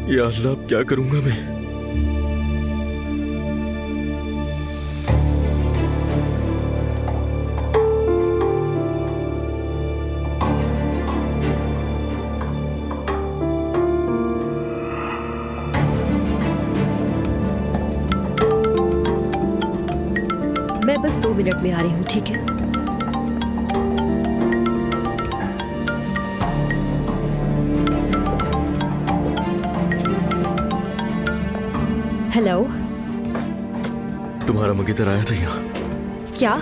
या अल्लाह, अब क्या करूंगा मैं? मैं बस 2 मिनट में आ रही हूँ, ठीक है? हेलो। तुम्हारा मंगेतर आया था यहाँ। क्या?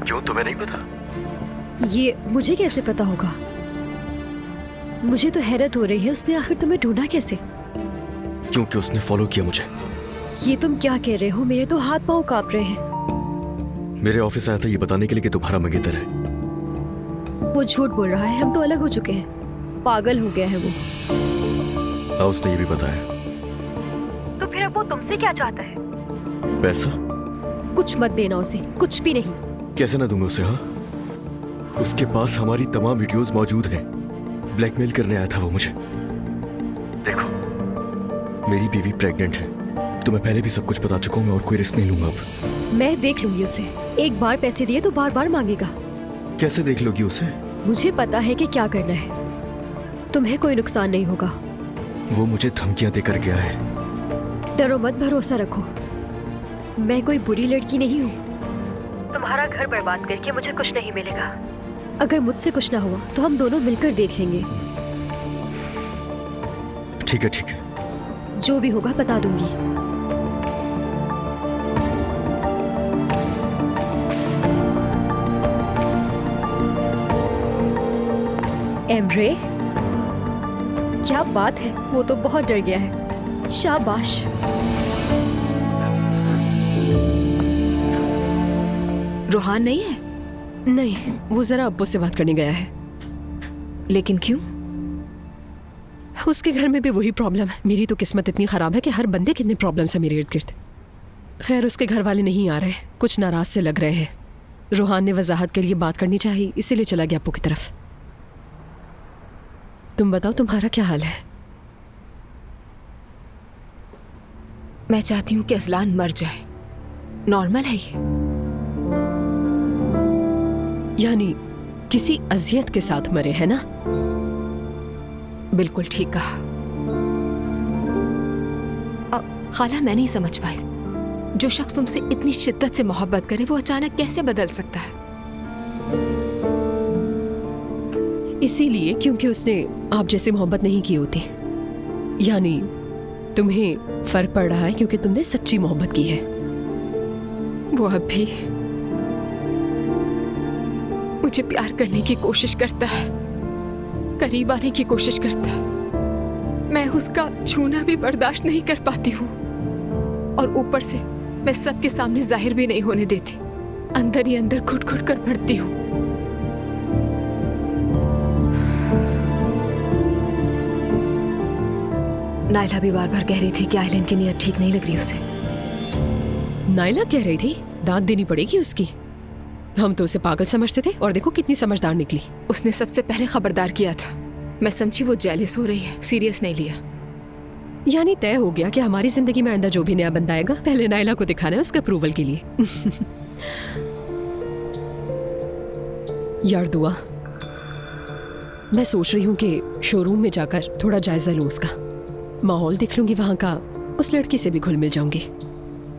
क्यों, तुम्हें नहीं पता? ये मुझे कैसे पता होगा? मुझे तो हैरत हो रही है, उसने आखिर तुम्हें ढूंढा कैसे? क्योंकि उसने फॉलो किया मुझे। ये तुम क्या कह रहे हो? मेरे तो हाथ पांव कांप रहे हैं। मेरे ऑफिस आया था ये बताने के लिए कि तुम्हारा मंगेतर है। वो झूठ बोल रहा है, हम तो अलग हो चुके हैं। पागल हो गया है वो। हाँ, उसने ये भी बताया। तो फिर अब वो तुमसे क्या चाहता है? पैसा? कुछ मत देना उसे, कुछ भी नहीं। कैसे ना दूंगा उसे? हाँ, उसके पास हमारी तमाम वीडियोस मौजूद हैं। ब्लैकमेल करने आया था वो मुझे। देखो, मेरी बीवी प्रेग्नेंट है। तुम्हें पहले भी सब कुछ बता चुका हूँ मैं, और कोई रिस्क नहीं लूंगा अब। मैं देख लूंगी उसे। एक बार पैसे दिए तो बार बार मांगेगा। कैसे देख लोगी उसे? मुझे पता है कि क्या करना है। तुम्हें कोई नुकसान नहीं होगा। वो मुझे धमकियां देकर गया है। डरो मत, भरोसा रखो। मैं कोई बुरी लड़की नहीं हूँ। तुम्हारा घर बर्बाद करके मुझे कुछ नहीं मिलेगा। अगर मुझसे कुछ ना हुआ तो हम दोनों मिलकर देख लेंगे। ठीक है, ठीक है। जो भी होगा बता दूंगी। एम्ब्रे, क्या बात है, वो तो बहुत डर गया है। शाबाश। रोहान नहीं है? नहीं, वो जरा अब्बू से बात करने गया है। लेकिन क्यों? उसके घर में भी वही प्रॉब्लम है। मेरी तो किस्मत इतनी खराब है कि हर बंदे कितने प्रॉब्लम्स है मेरे इर्द गिर्द। खैर, उसके घर वाले नहीं आ रहे, कुछ नाराज से लग रहे हैं। रोहान ने वजाहत के लिए बात करनी चाहिए, इसीलिए चला गया अब्बू की तरफ। तुम बताओ, तुम्हारा क्या हाल है? मैं चाहती हूँ कि अजलान मर जाए। नॉर्मल है ये? यानी किसी अजियत के साथ मरे, है ना? बिल्कुल ठीक कहा। खाला, मैं नहीं समझ पाई, जो शख्स तुमसे इतनी शिद्दत से मोहब्बत करे वो अचानक कैसे बदल सकता है? इसीलिए क्योंकि उसने आप जैसी मोहब्बत नहीं की होती। यानी तुम्हें फर्क पड़ रहा है क्योंकि तुमने सच्ची मोहब्बत की है। वो अब भी मुझे प्यार करने की कोशिश करता है, करीब आने की कोशिश करता है। मैं उसका छूना भी बर्दाश्त नहीं कर पाती हूँ, और ऊपर से मैं सबके सामने जाहिर भी नहीं होने देती। अंदर ही अंदर घुट घुट कर मरती हूँ। नाइला भी बार बार कह रही थी कि आइलैंड की नीयत ठीक नहीं लग रही उसे। नाइला कह रही थी? दाद देनी पड़ेगी उसकी। हम तो उसे पागल समझते थे और देखो कितनी समझदार निकली। उसने सबसे पहले खबरदार किया था। मैं समझी वो जेलस हो रही है, सीरियस नहीं लिया। यानी तय हो गया कि हमारी जिंदगी में आइंदा जो भी नया बंदा आएगा पहले नाइला को दिखाना है उसके अप्रूवल के लिए। यार दुआ, मैं सोच रही हूँ कि शोरूम में जाकर थोड़ा जायजा लूँ उसका, माहौल देख लूंगी वहां का, उस लड़की से भी घुल मिल जाऊंगी।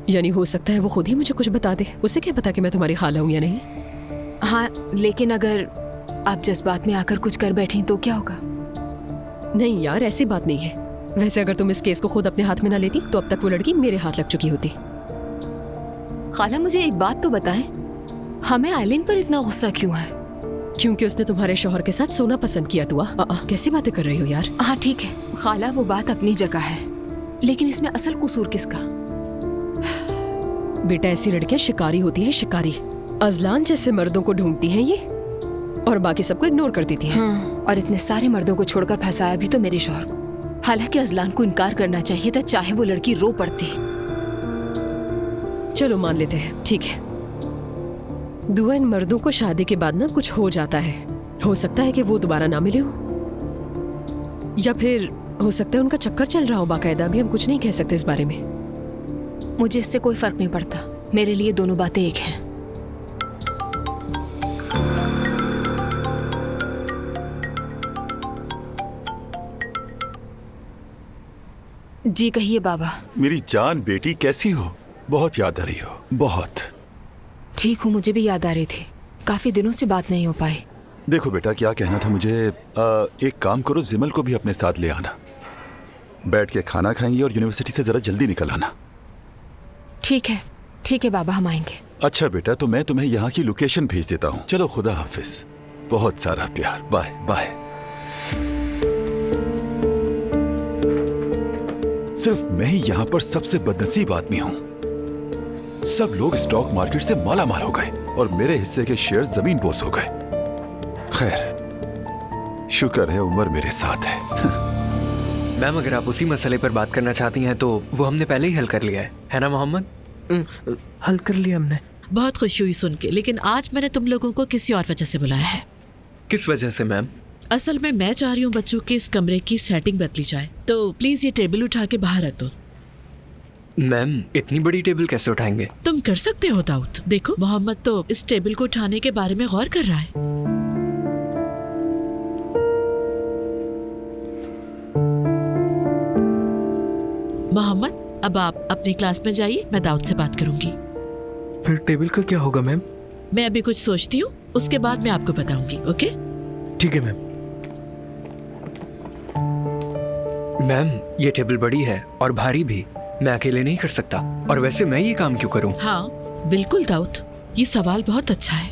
यानी हो सकता है वो खुद ही मुझे कुछ बता दे। उसे क्या पता कि मैं तुम्हारी खाला हूं या नहीं। हाँ, लेकिन अगर आप जज्बात में आकर कुछ कर बैठी तो क्या होगा? नहीं यार, ऐसी बात नहीं है। वैसे अगर तुम इस केस को खुद अपने हाथ में ना लेती तो अब तक वो लड़की मेरे हाथ लग चुकी होती। खाला, मुझे एक बात तो बताएं, हमें आइलैंड पर इतना गुस्सा क्यों है? क्योंकि उसने तुम्हारे शौहर के साथ सोना पसंद किया। दुआ, कैसी बातें कर रही हो यार? हाँ ठीक है खाला, वो बात अपनी जगह है, लेकिन इसमें असल कसूर किसका? बेटा, ऐसी लड़कियां शिकारी होती हैं, शिकारी। अजलान जैसे मर्दों को ढूंढती हैं ये, और बाकी सबको इग्नोर कर देती हैं। हाँ, और इतने सारे मर्दों को छोड़कर फंसाया भी तो मेरे शौहर को। हालांकि अजलान को इनकार करना चाहिए था, चाहे वो लड़की रो पड़ती। चलो मान लेते हैं, ठीक है। दुआ, इन मर्दों को शादी के बाद ना कुछ हो जाता है। हो सकता है कि वो दोबारा ना मिले हो, या फिर हो सकता है उनका चक्कर चल रहा हो बाकायदा, अभी हम कुछ नहीं कह सकते इस बारे में। मुझे इससे कोई फर्क नहीं पड़ता, मेरे लिए दोनों बातें एक हैं। जी कहिए बाबा। मेरी जान बेटी कैसी हो? बहुत याद आ रही हो, बहुत। ठीक हूँ, मुझे भी याद आ रही थी, काफी दिनों से बात नहीं हो पाई। देखो बेटा, क्या कहना था मुझे, एक काम करो, जिमल को भी अपने साथ ले आना। बैठ के खाना खाएंगे और यूनिवर्सिटी से जरा जल्दी निकल आना। ठीक है बाबा, हम आएंगे। अच्छा बेटा, तो मैं तुम्हें यहाँ की लोकेशन भेज देता हूँ। चलो, खुदा हाफिज, बहुत सारा प्यार, बाय बाय। सिर्फ मैं ही यहाँ पर सबसे बदनसीब आदमी हूँ। सब लोग स्टॉक मार्केट से माला माल हो गए और मेरे हिस्से के शेयर जमीन बोस हो गए। खैर, शुक्र है उमर मेरे साथ है। मैम, अगर आप उसी मसले पर बात करना चाहती हैं तो वो हमने पहले ही हल कर लिया है ना मोहम्मद? हल कर लिया हमने। बहुत खुशी हुई सुन के, लेकिन आज मैंने तुम लोगों को किसी और वजह से बुलाया है। किस वजह से मैम? असल में मैं चाह रही हूँ बच्चों के इस कमरे की सेटिंग बदली जाए, तो प्लीज ये टेबल उठा के बाहर रख दो। मैम, इतनी बड़ी टेबल कैसे उठाएंगे? तुम कर सकते हो दाऊद। देखो, मोहम्मद तो इस टेबल को उठाने के बारे में गौर कर रहा है। मोहम्मद, अब आप अपनी क्लास में जाइए, मैं दाऊद से बात करूंगी। फिर टेबल का क्या होगा मैम? मैं अभी कुछ सोचती हूँ, उसके बाद मैं आपको बताऊंगी। ओके? ठीक है मैम। मैम, ये टेबल बड़ी है और भारी भी, मैं अकेले नहीं कर सकता। और वैसे मैं ये काम क्यों करूं? हाँ बिल्कुल दाऊद, ये सवाल बहुत अच्छा है।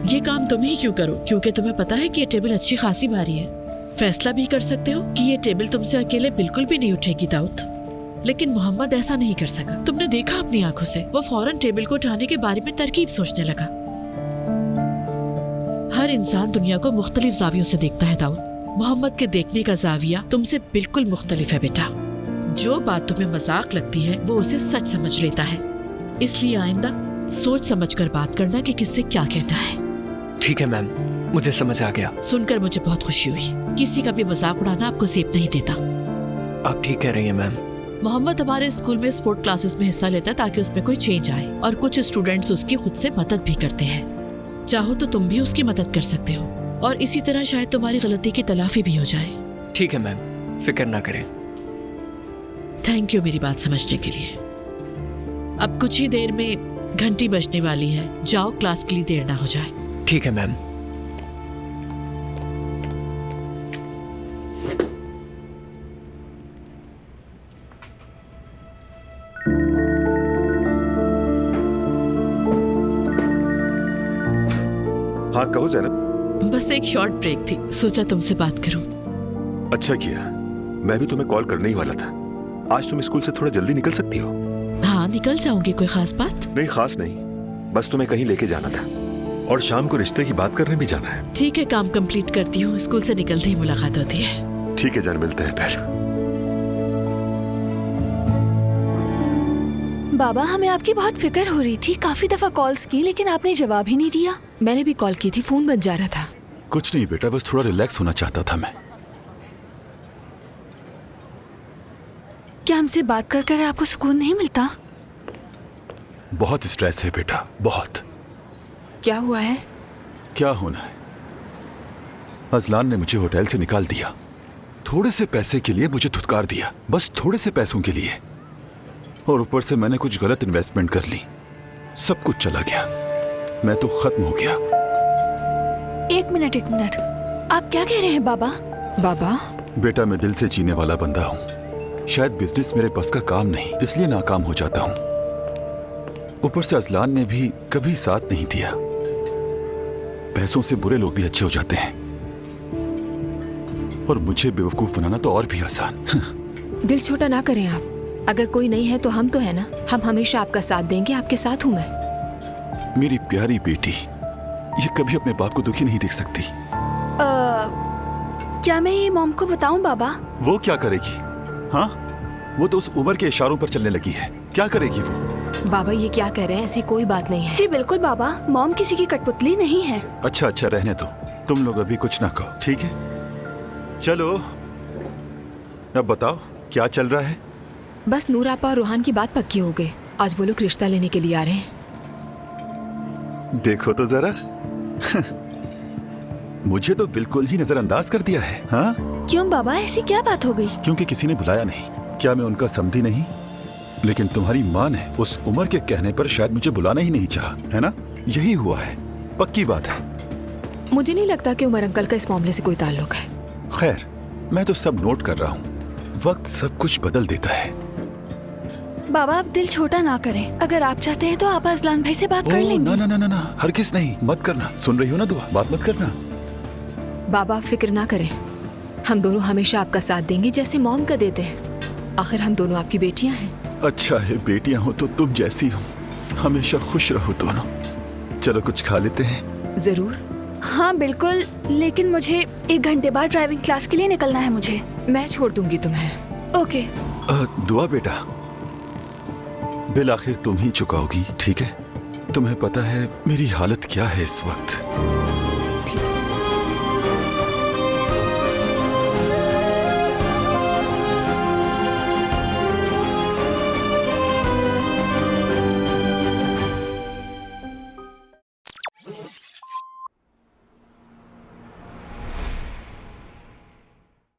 ये काम तुम ही क्यों करो, क्योंकि तुम्हें पता है कि ये टेबल अच्छी खासी भारी है। फैसला भी कर सकते हो कि ये टेबल तुमसे अकेले बिल्कुल भी नहीं उठेगी दाऊद। लेकिन मोहम्मद ऐसा नहीं कर सका। तुमने देखा अपनी आंखों से, वो फौरन टेबल को उठाने के बारे में तरकीब सोचने लगा। हर इंसान दुनिया को मुख्तलिफ जावियों से देखता है दाऊद। मोहम्मद के देखने का जाविया तुमसे बिल्कुल मुख्तलिफ है बेटा। जो बात तुम्हें मजाक लगती है वो उसे सच समझ लेता है। इसलिए आइंदा सोच समझ कर बात करना कि किससे क्या कहना है। ठीक है मैम, मुझे समझ आ गया। सुनकर मुझे बहुत खुशी हुई। किसी का भी मजाक उड़ाना आपको जेब नहीं देता। आप ठीक कह रही हैं मैम। मोहम्मद हमारे स्कूल में स्पोर्ट क्लासेस में हिस्सा लेता है ताकि उसमें कोई चेंज आए, और कुछ स्टूडेंट्स उसकी खुद से मदद भी करते हैं। चाहो तो तुम भी उसकी मदद कर सकते हो, और इसी तरह शायद तुम्हारी गलती की तलाफी भी हो जाए। ठीक है मैम, फिक्र ना करें। थैंक यू मेरी बात समझने के लिए। अब कुछ ही देर में घंटी बजने वाली है, जाओ क्लास के लिए देर ना हो जाए। ठीक है मैम। हाँ कहो ज़ैनब। बस एक शॉर्ट ब्रेक थी, सोचा तुमसे बात करूं। अच्छा किया, मैं भी तुम्हें कॉल करने ही वाला था। आज तुम स्कूल से थोड़ा जल्दी निकल सकती हो? हाँ निकल जाऊंगी, कोई खास बात? नहीं खास नहीं, बस तुम्हें कहीं लेके जाना था और शाम को रिश्ते की बात करने भी जाना है। ठीक है, काम कंप्लीट करती हूँ, स्कूल से निकलते ही मुलाकात होती है। ठीक है जान, मिलते हैं फिर। बाबा, हमें आपकी बहुत फिक्र हो रही थी। काफी दफा कॉल्स की लेकिन आपने जवाब ही नहीं दिया। मैंने भी कॉल की थी, फोन बज जा रहा था। कुछ नहीं बेटा, बस थोड़ा रिलैक्स होना चाहता था मैं। क्या हमसे बात कर कर आपको सुकून नहीं मिलता? बहुत स्ट्रेस है बेटा, बहुत। क्या हुआ है? क्या होना है, अजलान ने मुझे होटल से निकाल दिया। थोड़े से पैसे के लिए मुझे धुतकार दिया, बस थोड़े से पैसों के लिए। और ऊपर से मैंने कुछ गलत इन्वेस्टमेंट कर ली, सब कुछ चला गया। मैं तो खत्म हो गया। एक मिनट, आप क्या कह रहे हैं बाबा? बाबा, बेटा मैं दिल से जीने वाला बंदा हूँ। शायद बिजनेस मेरे बस का काम नहीं, इसलिए नाकाम हो जाता हूँ। ऊपर से अजलान ने भी कभी साथ नहीं दिया। पैसों से बुरे लोग भी अच्छे हो जाते हैं, और मुझे बेवकूफ बनाना तो और भी आसान। दिल छोटा ना करें आप। अगर कोई नहीं है तो हम तो है ना, हम हमेशा आपका साथ देंगे, आपके साथ हूँ मैं। मेरी प्यारी बेटी, ये कभी अपने बाप को दुखी नहीं देख सकती। क्या मैं ये मॉम को बताऊं बाबा? वो क्या करेगी? हाँ, वो तो उस उम्र के इशारों पर चलने लगी है, क्या करेगी वो? बाबा ये क्या कह रहे हैं, ऐसी कोई बात नहीं है। जी बिल्कुल बाबा, मॉम किसी की कठपुतली नहीं है। अच्छा रहने दो, तुम लोग अभी कुछ ना कहो, ठीक है? चलो अब बताओ क्या चल रहा है? बस नूर आपा और रूहान की बात पक्की हो गई। आज वो लोग रिश्ता लेने के लिए आ रहे हैं। देखो तो जरा मुझे तो बिल्कुल ही नजरअंदाज कर दिया है। हाँ, क्यों बाबा, ऐसी क्या बात हो गई? क्योंकि किसी ने बुलाया नहीं। क्या मैं उनका समधी नहीं? लेकिन तुम्हारी माँ ने उस उम्र के कहने पर शायद मुझे बुलाना ही नहीं चाहा, है ना? यही हुआ है, पक्की बात है। मुझे नहीं लगता कि उमर अंकल का इस मामले से कोई ताल्लुक है। खैर, मैं तो सब नोट कर रहा हूँ। वक्त सब कुछ बदल देता है। बाबा आप दिल छोटा ना करें। अगर आप चाहते हैं तो आप अजलान भाई से बात कर ओह, लेंगे। ना ना ना ना ना, हरगिज़ नहीं, मत करना। सुन रही हो ना दुआ, बात मत करना। बाबा आप फिक्र ना करें, हम दोनों हमेशा आपका साथ देंगे जैसे मॉम का देते हैं। आखिर हम दोनों आपकी बेटियां हैं। अच्छा है बेटियां हो तो तुम जैसी हो। हमेशा खुश रहो दोनों। चलो कुछ खा लेते हैं। जरूर। हाँ बिल्कुल, लेकिन मुझे 1 घंटे बाद ड्राइविंग क्लास के लिए निकलना है मुझे। मैं छोड़ दूंगी तुम्हें। ओके। दुआ बेटा, बिल आखिर तुम ही चुकाओगी, ठीक है? तुम्हें पता है मेरी हालत क्या है इस वक्त।